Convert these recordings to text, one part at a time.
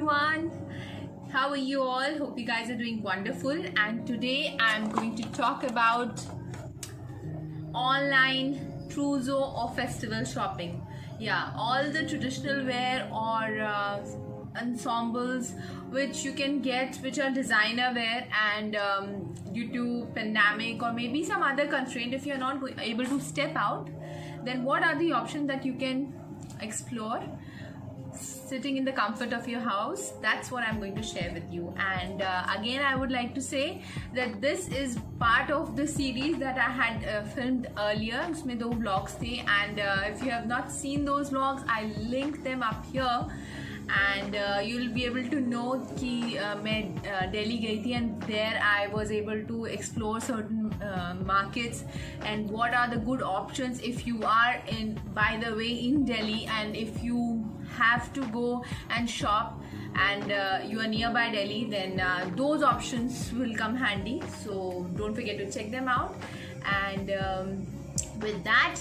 everyone. How are you all? Hope you guys are doing wonderful. And today I'm going to talk about online trousseau or festival shopping. Yeah, all the traditional wear or ensembles which you can get, which are designer wear, and due to pandemic or maybe some other constraint, if you're not able to step out, then what are the options that you can explore sitting in the comfort of your house? That's what I'm going to share with you. And again, I would like to say that this is part of the series that I had filmed earlier. उसमें 2 vlogs थे, and if you have not seen those vlogs, I'll link them up here. And you'll be able to know कि मैं Delhi गई थी, and there I was able to explore certain markets and what are the good options if you are by the way in Delhi, and if you have to go and shop and you are nearby Delhi, then those options will come handy. So don't forget to check them out. And with that,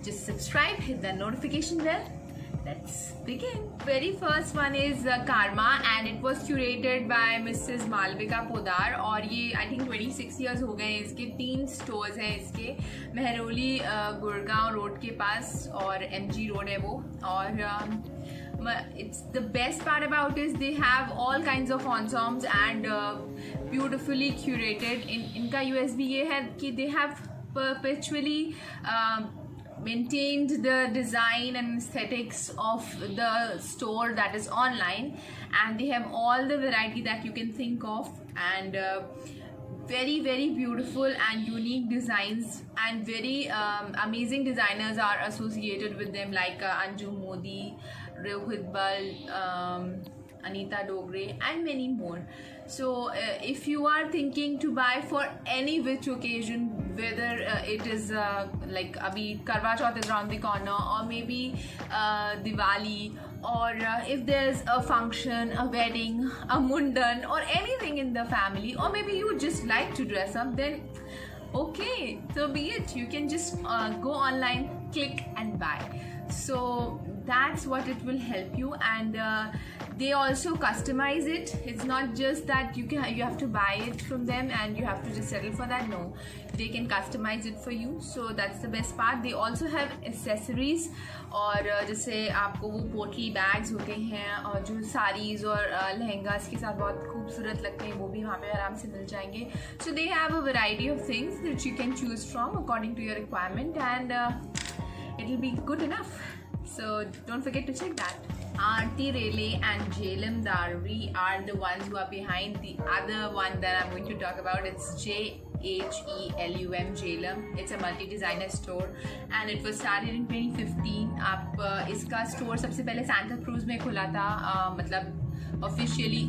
just subscribe, hit the notification bell. Let's begin. Very first one is Karma, and it was curated by Mrs. Malvika Podar. और ये I think 26 years हो गए इसके. 3 stores हैं इसके. Mehrauli Gurgaon road के पास और MG road है वो. और it's the best part about is they have all kinds of ensembles and beautifully curated. इनका USB ये है कि they have perpetually maintained the design and aesthetics of the store that is online, and they have all the variety that you can think of, and very beautiful and unique designs, and very amazing designers are associated with them, like Anju Modi, Rohit Bal, Anita Dogre, and many more. So if you are thinking to buy for any which occasion, whether it is like abhi Karwa Chauth is around the corner, or maybe Diwali, or if there's a function, a wedding, a mundan, or anything in the family, or maybe you just like to dress up, then okay, so be it. You can just go online, click and buy. So that's what it will help you. And they also customize it. It's not just that you have to buy it from them and you have to just settle for that. No, they can customize it for you. So that's the best part. They also have accessories, और जैसे आपको वो पोटली bags होते हैं और जो साड़ीज़ और लहंगास के साथ बहुत खूबसूरत लगते हैं, वो भी वहाँ पे आराम से मिल जाएंगे. So they have a variety of things that you can choose from according to your requirement, and it'll be good enough. So don't forget to check that. Aarti Rele and Jhelum Darvi are the ones who are behind the other one that I'm going to talk about. It's JHELUM Jhelum. It's a multi-designer store, and it was started in 2015. आप इसका store सबसे पहले Santa Cruz में खुला था. मतलब officially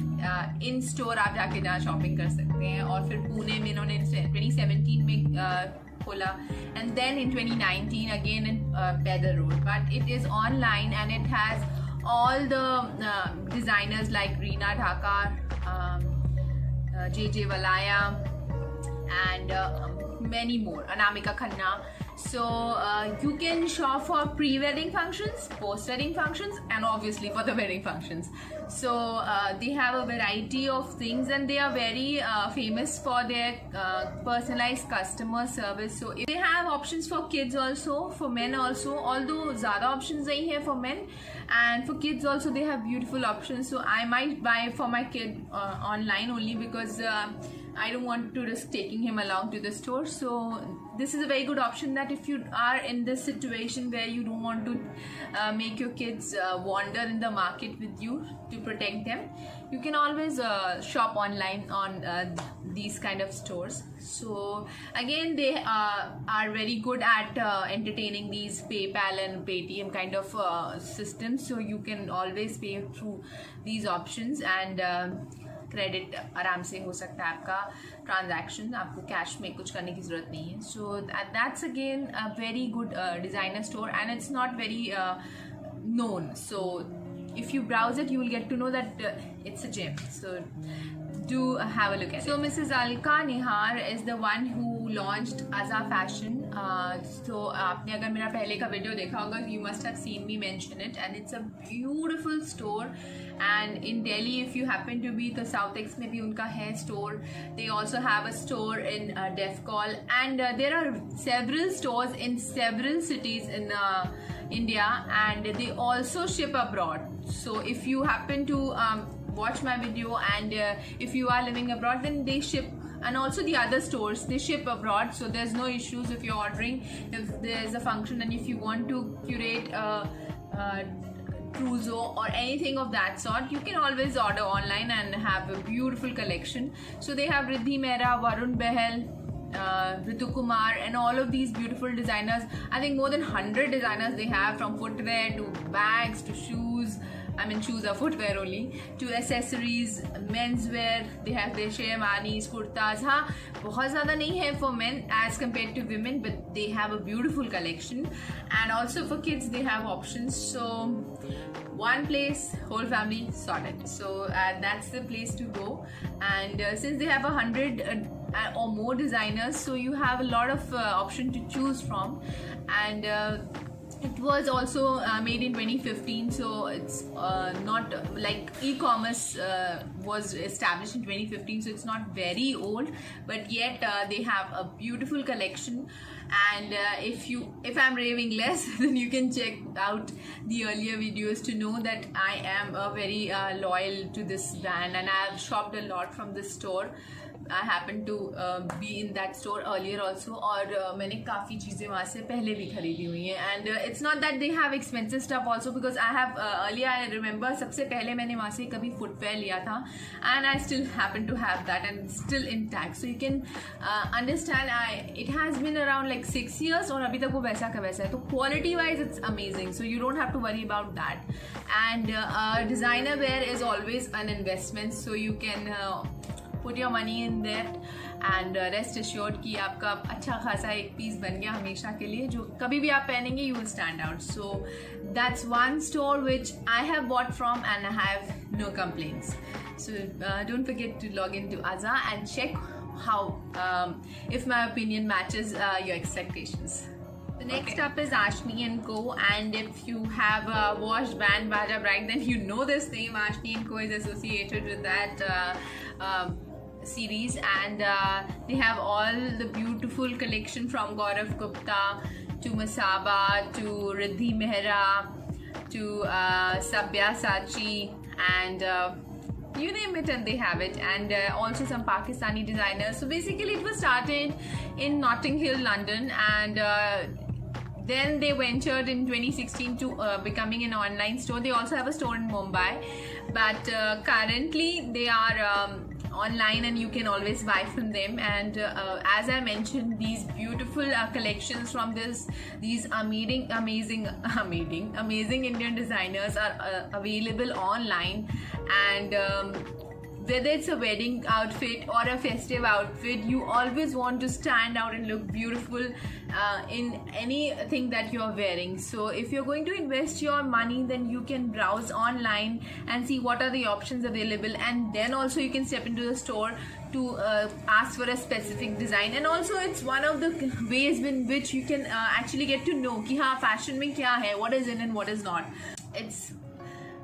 in store आप जाके जहाँ shopping कर सकते हैं, और फिर पुणे में इन्होंने 2017 में खोला, and then in 2019 again in Pedder Road. But it is online, and it has all the designers like Reena Dhakar, JJ Valaya, and many more, Anamika Khanna. So you can shop for pre-wedding functions, post-wedding functions, and obviously for the wedding functions. So they have a variety of things, and they are very famous for their personalized customer service. So they have options for kids also, for men also, although ज़्यादा options नहीं है for men, and for kids also they have beautiful options. So I might buy for my kid online only because I don't want to risk taking him along to the store. So this is a very good option, that if you are in this situation where you don't want to make your kids wander in the market with you to protect them, you can always shop online on these kind of stores. So again, they are very good at entertaining these PayPal and Paytm kind of systems. So you can always pay through these options, and credit आराम से हो सकता है आपका transaction, आपको cash में कुछ करने की ज़रूरत नहीं है. So that's again a very good designer store, and it's not very known. So if you browse it, you will get to know that it's a gem. So do have a look at it. So Mrs. Alka Nihar is the one who launched Aza Fashion, So आपने अगर मेरा पहले का video देखा होगा, you must have seen me mention it, and it's a beautiful store. And in Delhi, if you happen to be the South Ex में भी उनका है store. They also have a store in Defcol, and there are several stores in several cities in India, and they also ship abroad. So if you happen to watch my video, and if you are living abroad, then they ship. And also the other stores, they ship abroad, so there's no issues if you're ordering, if there's a function and if you want to curate a trousseau or anything of that sort, you can always order online and have a beautiful collection. So they have Riddhi Mehra, Varun Behel, Ritu Kumar, and all of these beautiful designers. I think more than 100 designers they have, from footwear to bags to shoes. I mean, shoes are footwear only, to accessories, menswear. They have their sherwanis, kurtas. हाँ, बहुत ज़्यादा नहीं है for men as compared to women, but they have a beautiful collection. And also for kids, they have options. So one place, whole family sorted. So that's the place to go. And since they have 100 or more designers, so you have a lot of option to choose from. And it was also made in 2015, so it's not like e-commerce was established in 2015, so it's not very old, but yet they have a beautiful collection. And if I'm raving less, then you can check out the earlier videos to know that I am very loyal to this brand, and I have shopped a lot from this store. I happen to be in that store earlier also, और मैंने काफ़ी चीज़ें वहाँ से पहले भी खरीदी हुई हैं. And it's not that they have expensive stuff also, because I have earlier, I remember सबसे पहले मैंने वहाँ से कभी footwear लिया था, and I still happen to have that and still intact. So you can understand, it has been around like 6 years और अभी तक वो वैसा का वैसा है. तो quality wise it's amazing, so you don't have to worry about that. And designer wear is always an investment, so you can put your money in there and rest assured कि आपका अच्छा खासा एक पीस बन गया हमेशा के लिए, जो कभी भी आप पहनेंगे you will stand out. So that's one store which I have bought from and I have no complaints. So don't forget to log into Aza and check how if my opinion matches your expectations. The next up is Ashni & Co, and if you have watched Band Baja Brag, then you know this name. Ashni & Co is associated with that series, and they have all the beautiful collection from Gaurav Gupta to Masaba to Riddhi Mehra to Sabyasachi, and you name it and they have it. And also some Pakistani designers. So basically it was started in Notting Hill, London, and then they ventured in 2016 to becoming an online store. They also have a store in Mumbai, but currently they are online and you can always buy from them. And as I mentioned, these beautiful collections from these amazing Indian designers are available online. And whether it's a wedding outfit or a festive outfit, you always want to stand out and look beautiful in anything that you're wearing. So if you're going to invest your money, then you can browse online and see what are the options available, and then also you can step into the store to ask for a specific design. And also it's one of the ways in which you can actually get to know कि हाँ fashion में क्या है, what is in and what is not. It's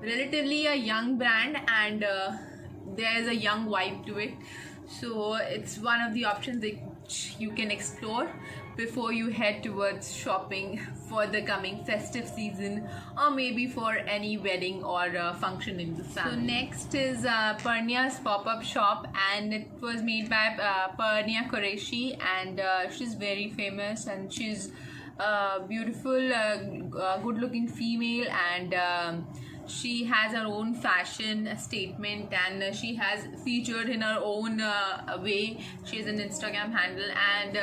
relatively a young brand, and there is a young vibe to it, so it's one of the options that you can explore before you head towards shopping for the coming festive season, or maybe for any wedding or function in the family. So next is Parnia's pop-up shop, and it was made by Parnia Qureshi, and she's very famous, and she's a beautiful good-looking female, and she has her own fashion statement, and she has featured in her own way. She has an Instagram handle, and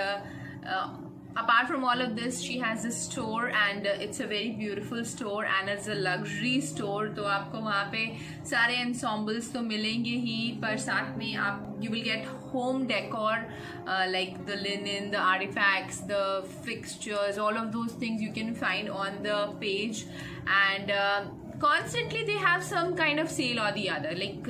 apart from all of this, she has a store, and it's a very beautiful store, and it's a luxury store. तो आपको वहाँ पे सारे ensembles तो मिलेंगे ही, पर साथ में आप you will get home decor like the linen, the artifacts, the fixtures, all of those things you can find on the page. And constantly they have some kind of sale or the other. Like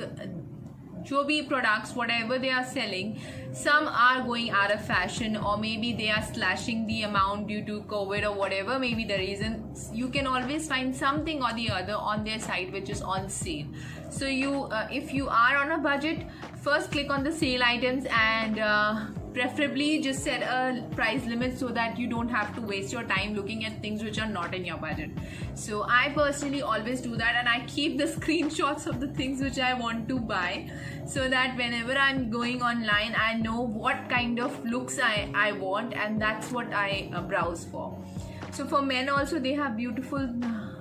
जो भी products, whatever they are selling, some are going out of fashion, or maybe they are slashing the amount due to COVID or whatever maybe the reason. You can always find something or the other on their site which is on sale. So if you are on a budget, first click on the sale items and preferably just set a price limit so that you don't have to waste your time looking at things which are not in your budget. So I personally always do that, and I keep the screenshots of the things which I want to buy, so that whenever I'm going online, I know what kind of looks I want, and that's what I browse for. So for men also, they have beautiful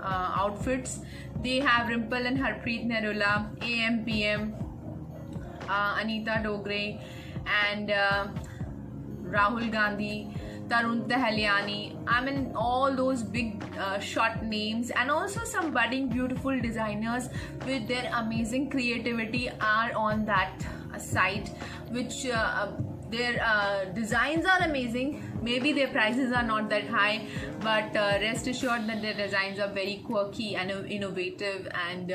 outfits. They have Rimple and Harpreet Narula, AM/PM, Anita Dogre, and Rahul Gandhi, Tarun Tahliani. I mean, all those big shot names, and also some budding beautiful designers with their amazing creativity are on that site, which their designs are amazing. Maybe their prices are not that high, but rest assured that their designs are very quirky and innovative and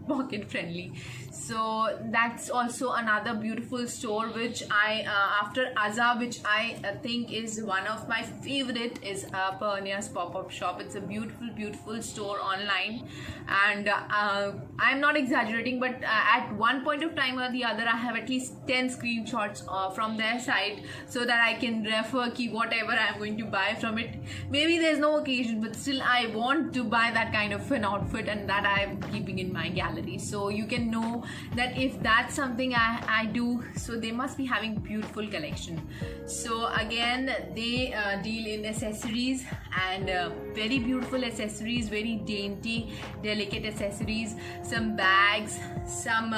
pocket friendly. So that's also another beautiful store which I after Azza, which I think is one of my favorite, is Purnia's pop-up shop. It's a beautiful store online, and I'm not exaggerating, but at one point of time or the other, I have at least 10 screenshots from their site, so that I can refer whatever I'm going to buy from it. Maybe there's no occasion, but still I want to buy that kind of an outfit, and that I'm keeping in my gallery. So you can know that if that's something I do, so they must be having beautiful collection. So again, they deal in accessories, and very beautiful accessories, very dainty, delicate accessories, some bags, some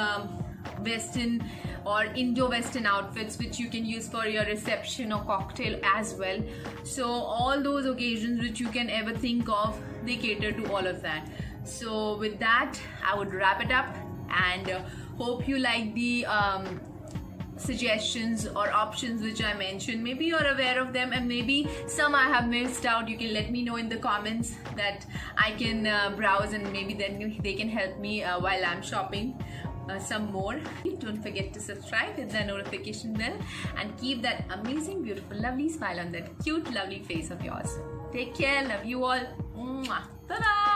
Western or Indo-Western outfits which you can use for your reception or cocktail as well. So all those occasions which you can ever think of, they cater to all of that. So with that, I would wrap it up, and hope you like the suggestions or options which I mentioned. Maybe you're aware of them, and maybe some I have missed out. You can let me know in the comments that I can browse, and maybe then they can help me while I'm shopping some more. Don't forget to subscribe, hit the notification bell, and keep that amazing, beautiful, lovely smile on that cute, lovely face of yours. Take care. Love you all. Bye bye.